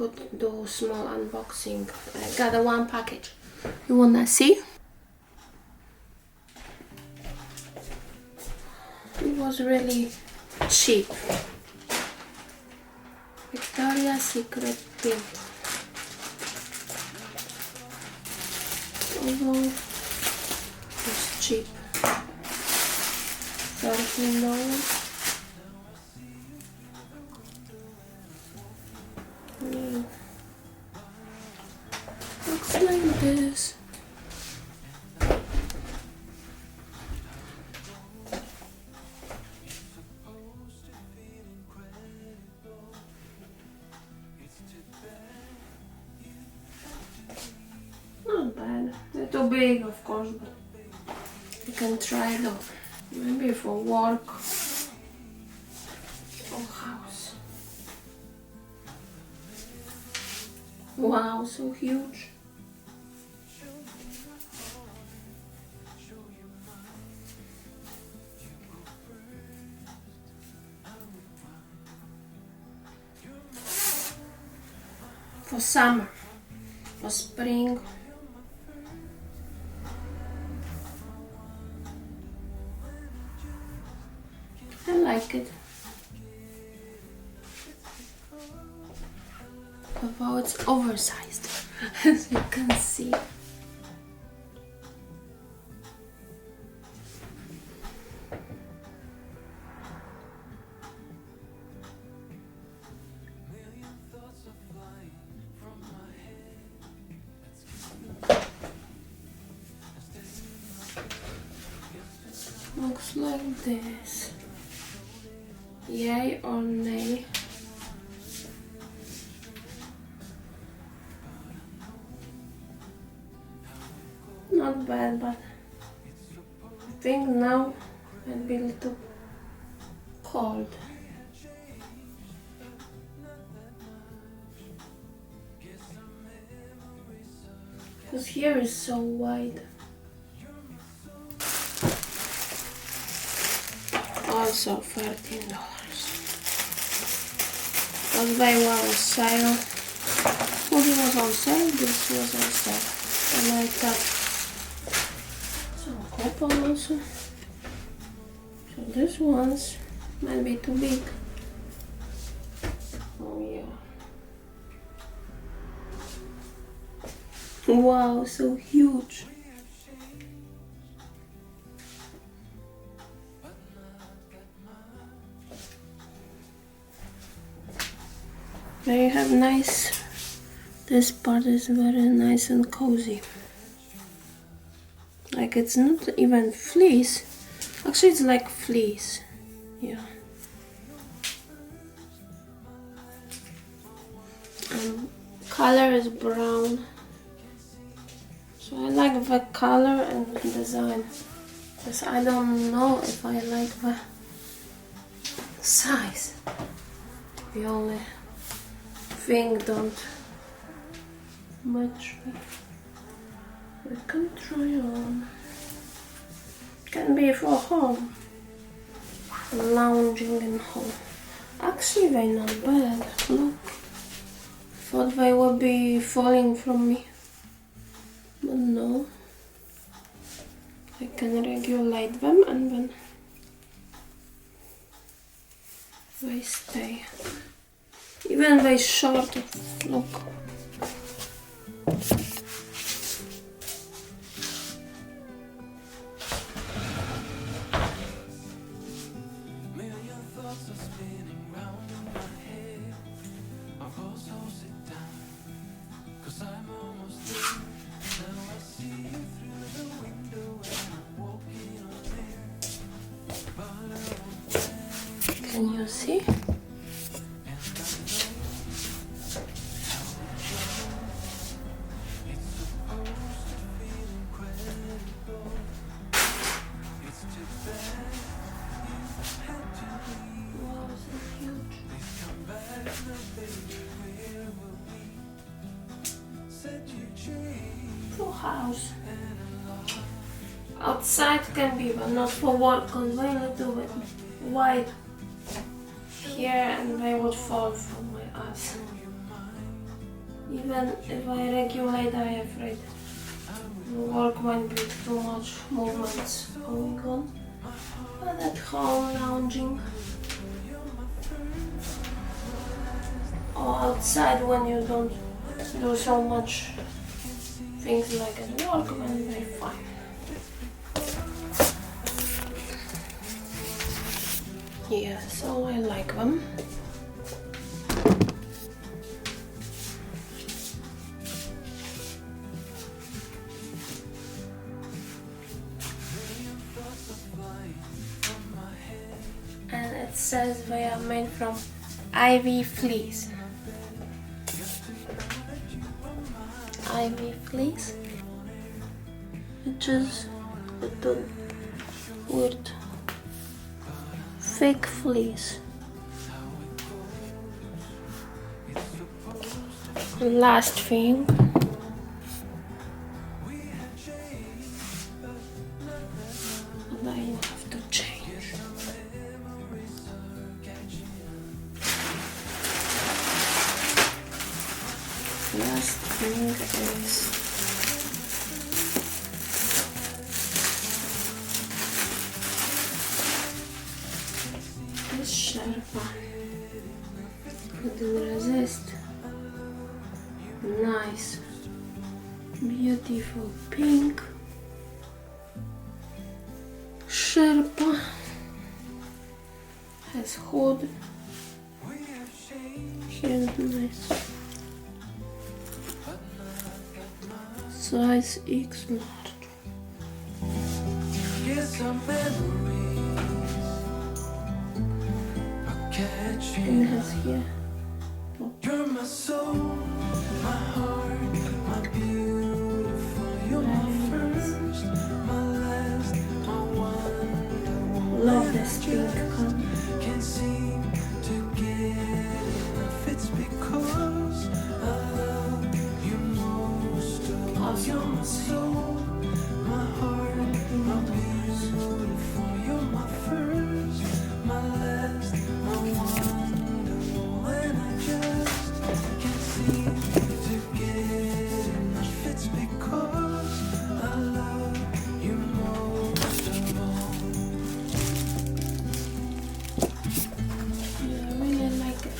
could do small unboxing. I got a one package. You wanna see? It was really cheap. Victoria's Secret pin. Although it's cheap. $13. Looks like this. Not bad. Little big, of course, but you can try though. Maybe for work or house. Wow, so huge. For summer, for spring. I like it. Although it's oversized, as you can see. Looks like this. Yay or nay? Not bad, but I think now I'll be a little cold. Because here is so wide. Also $13. Because they were on sale. Hoodie was on sale, this was on sale. And I thought some coupon also. So this one's might be too big. Oh yeah. Wow, so huge. They have nice, this part is very nice and cozy. Like it's not even fleece, actually it's like fleece, yeah. Color is brown, so I like the color and design. Because I don't know if I like the size. The only thing don't match me. We can try on. Can be for home. Lounging in home. Actually they're not bad. Look. Thought they would be falling from me. But no. I can regulate them and then they stay. Even they short, look. Can you see? For house. Outside can be, but not for work, because they little bit wide here and they would fall from my ass. Even if I regulate, I'm afraid work might be too much movements going on. But at home lounging or outside when you don't do so much things like at work, then they're fine. Yeah, so I like them. And it says they are made from ivy fleece. Ivy fleece, which is a weird thick fleece. Last thing, and I will have to change. Last thing is this Sherpa. Couldn't resist. Nice, beautiful pink Sherpa. Has hood. Here's nice. Size X large. And it has here. You're my soul, my heart, my beautiful. You're my first, my last, my one. Love this pink color. Can't seem to get enough. It's because I love you most of all. You're my soul, my heart, my beautiful. You're my first, my last, my wonderful. And I just can't seem to get enough. It's because I love you most of all. Yeah, I really like it.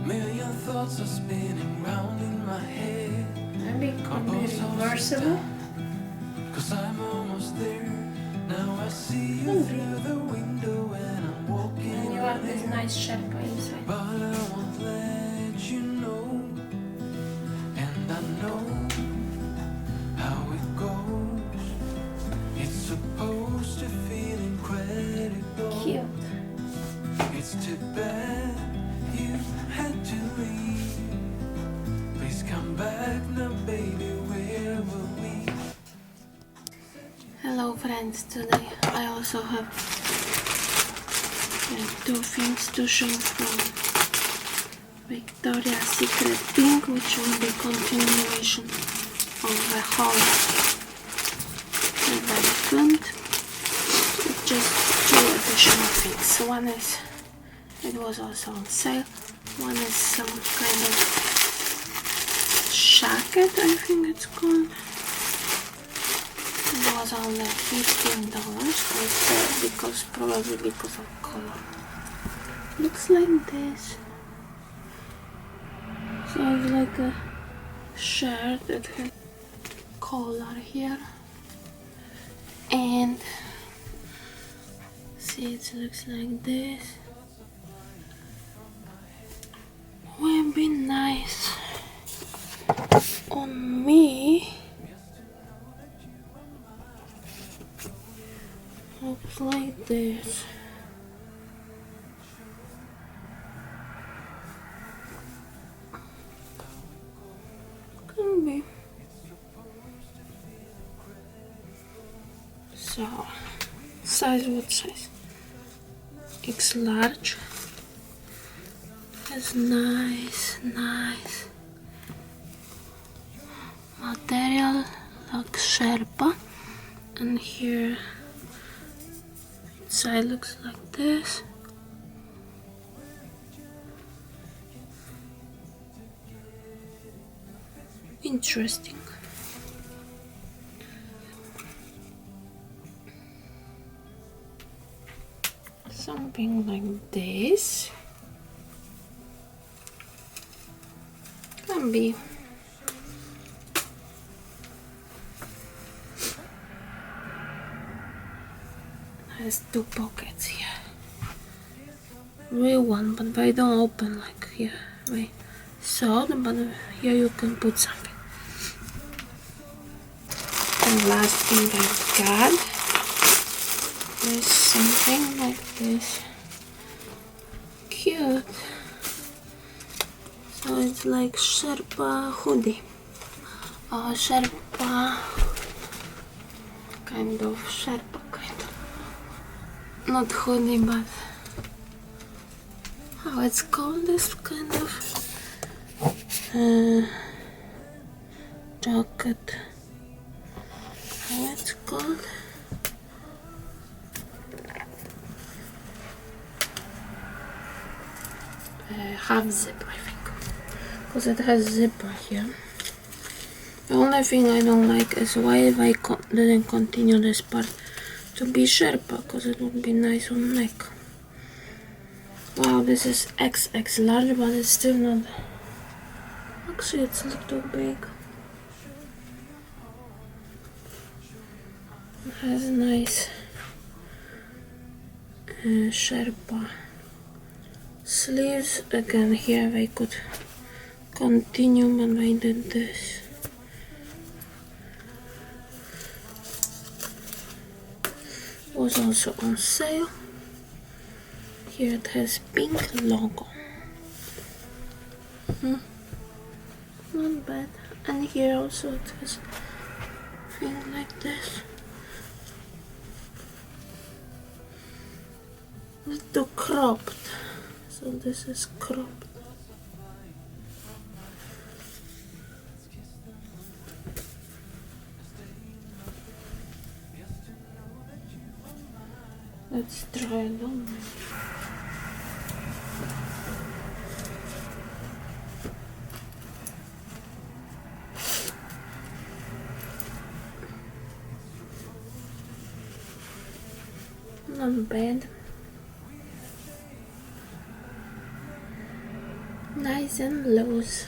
Million thoughts are spinning round in my head. Maybe it could be reversible. Cause I'm almost there. Now I see you through the window and I'm walking. And you have this nice Sherpa inside. But I won't let you know. And I know how it goes. It's supposed to feel incredible. Cute. It's too bad you had to leave. Please come back now, baby. Where were we? Hello, friends. Today I also have two things to show from Victoria's Secret Pink, which will be continuation of the haul that I filmed. With just two additional things. One is, it was also on sale. One is some kind of jacket, I think it's called. It was only $15 probably because of color. Looks like this. So it's like a shirt that has collar here, and see, it looks like this. Will be nice on me. Looks like this. Can be. So, size, what size? X large. It's nice Sherpa, and here inside looks like this. Interesting. Something like this. Can be. Has two pockets here. Real one, but they don't open like here. They sewed, but here you can put something. And last thing I got is something like this. Cute. So it's like Sherpa hoodie. Sherpa kind of Sherpa kind of. Not hoodie, but how it's called, this kind of jacket. How it's called? Half zip, I think, because it has zipper here. The only thing I don't like is why they didn't continue this part to be Sherpa, because it would be nice on neck. Wow, this is XX large, but it's still not. Actually, it's a little big. It has nice Sherpa sleeves. Again, here they could continue, but they did this. Was also on sale. Here it has pink logo. Not bad. And here also it has thing like this. Little cropped. So this is cropped. Let's try it on. Not bad. Nice and loose.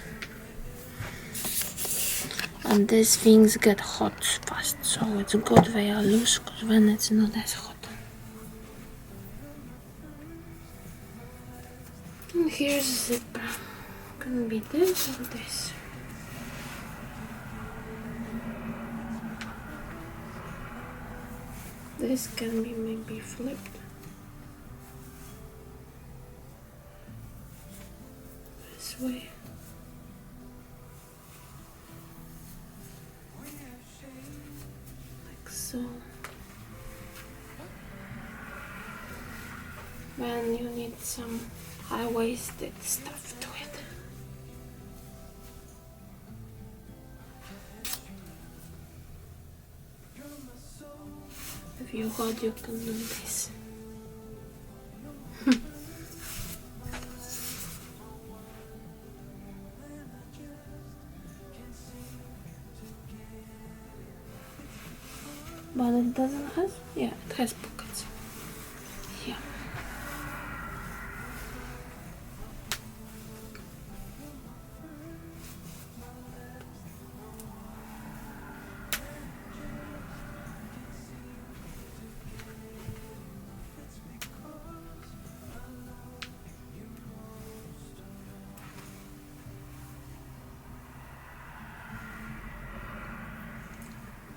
And these things get hot fast, so it's good they are loose, because then it's not as hot. And here's zipper. Can be this or this. This can be maybe flipped. This way. Like so. Then you need some high-waisted stuff to it. If you're hot, you can do this. But it doesn't have, yeah, it has pockets. Yeah.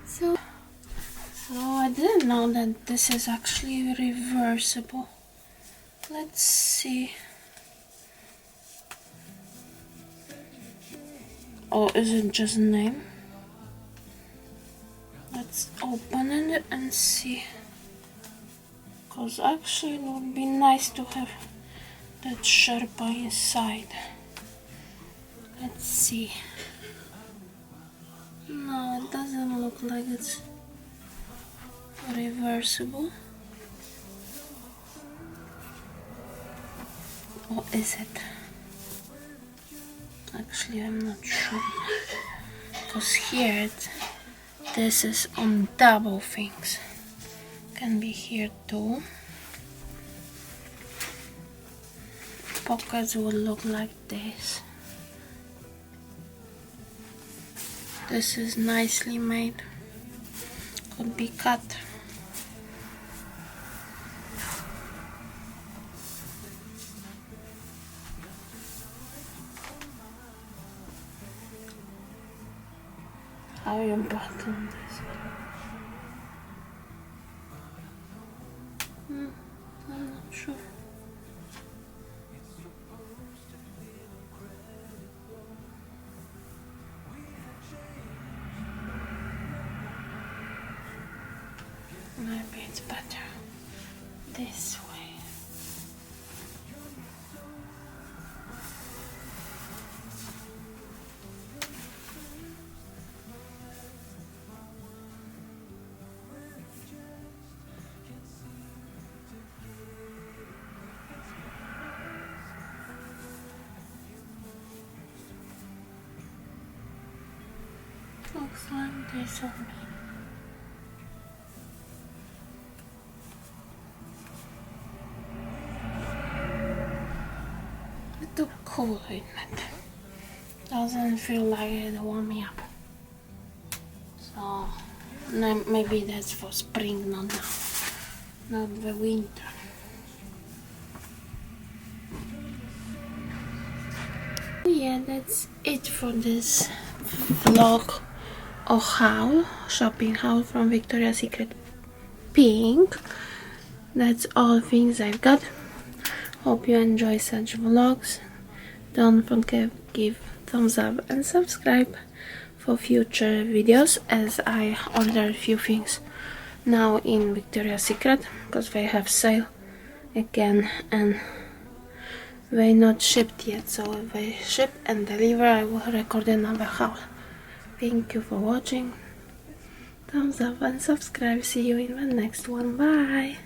So I didn't know that this is actually reversible. Let's see. Or is it just name? Let's open it and see. Because actually it would be nice to have that Sherpa inside. Let's see. No, it doesn't look look like it's reversible. Or is it? Actually, I'm not sure. Because here this is on double things. Can be here too. Pockets will look like this. This is nicely made. Could be cut. How you button this? I'm not sure. Maybe it's better this way. Looks like this on me. It's too cool, isn't it? Doesn't feel like it warm me up. So maybe that's for spring, not now, not the winter. Yeah, that's it for this vlog or haul, shopping haul from Victoria's Secret Pink. That's all things I've got. Hope you enjoy such vlogs. Don't forget to give thumbs up and subscribe for future videos, as I ordered a few things now in Victoria's Secret because they have sale again and they not shipped yet, so if they ship and deliver I will record another haul. Thank you for watching. Thumbs up and subscribe. See you in the next one. Bye.